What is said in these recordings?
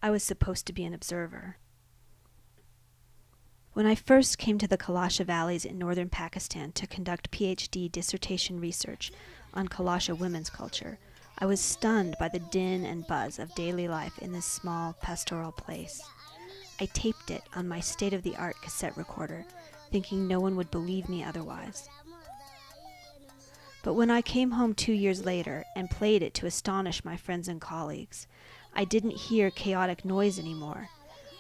I was supposed to be an observer. When I first came to the Kalasha Valleys in northern Pakistan to conduct PhD dissertation research on Kalasha women's culture, I was stunned by the din and buzz of daily life in this small pastoral place. I taped it on my state-of-the-art cassette recorder, thinking no one would believe me otherwise. But when I came home 2 years later and played it to astonish my friends and colleagues, I didn't hear chaotic noise anymore.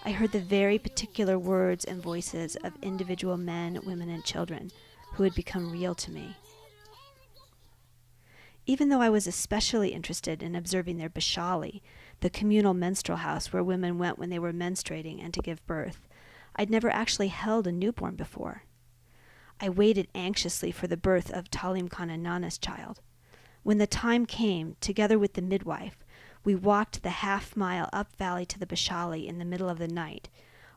I heard the very particular words and voices of individual men, women, and children who had become real to me. Even though I was especially interested in observing their bishali, the communal menstrual house where women went when they were menstruating and to give birth, I'd never actually held a newborn before. I waited anxiously for the birth of Talim Khan and Nana's child. When the time came, together with the midwife, we walked the half-mile up valley to the bishali in the middle of the night,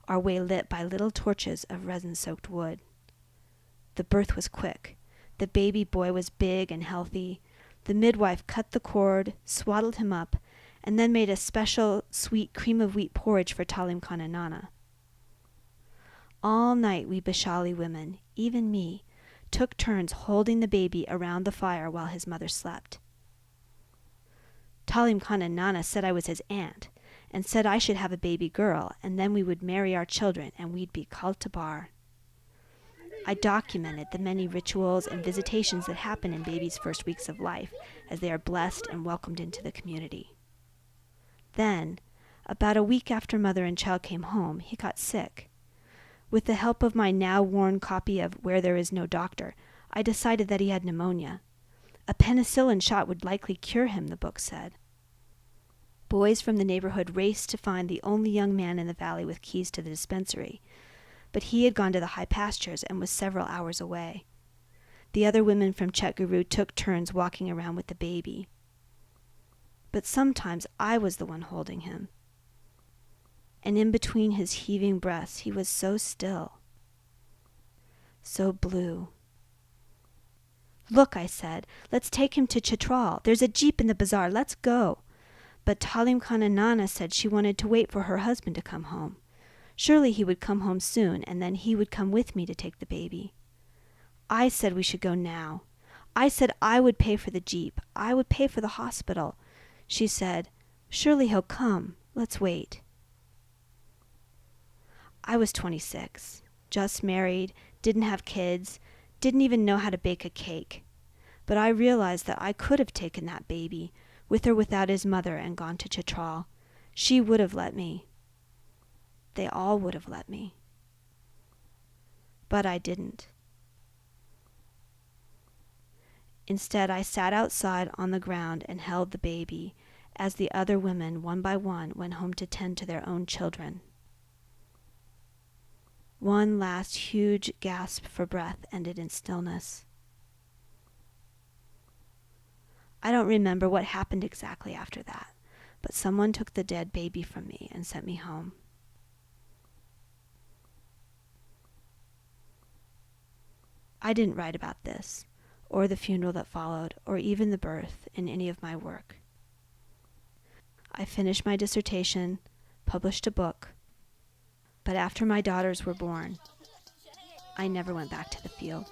our way lit by little torches of resin-soaked wood. The birth was quick. The baby boy was big and healthy. The midwife cut the cord, swaddled him up, and then made a special sweet cream-of-wheat porridge for Talim Khan and Nana. All night we bishali women, even me, took turns holding the baby around the fire while his mother slept. Talim Khan and Nana said I was his aunt, and said I should have a baby girl, and then we would marry our children, and we'd be Kaltabar. I documented the many rituals and visitations that happen in babies' first weeks of life, as they are blessed and welcomed into the community. Then, about a week after mother and child came home, he got sick. With the help of my now-worn copy of Where There Is No Doctor, I decided that he had pneumonia. A penicillin shot would likely cure him, the book said. Boys from the neighborhood raced to find the only young man in the valley with keys to the dispensary, but he had gone to the high pastures and was several hours away. The other women from Chetguru took turns walking around with the baby. But sometimes I was the one holding him. And in between his heaving breaths, he was so still, so blue. "Look," I said, "let's take him to Chitral. There's a jeep in the bazaar. Let's go." But Talim Khan and Nana said she wanted to wait for her husband to come home. Surely he would come home soon, and then he would come with me to take the baby. I said we should go now. I said I would pay for the jeep. I would pay for the hospital. She said, "Surely he'll come. Let's wait." I was 26, just married, didn't have kids, didn't even know how to bake a cake. But I realized that I could have taken that baby, with or without his mother, and gone to Chitral. She would have let me. They all would have let me. But I didn't. Instead, I sat outside on the ground and held the baby, as the other women, one by one, went home to tend to their own children. One last huge gasp for breath ended in stillness. I don't remember what happened exactly after that, but someone took the dead baby from me and sent me home. I didn't write about this, or the funeral that followed, or even the birth in any of my work. I finished my dissertation, published a book, but after my daughters were born, I never went back to the field.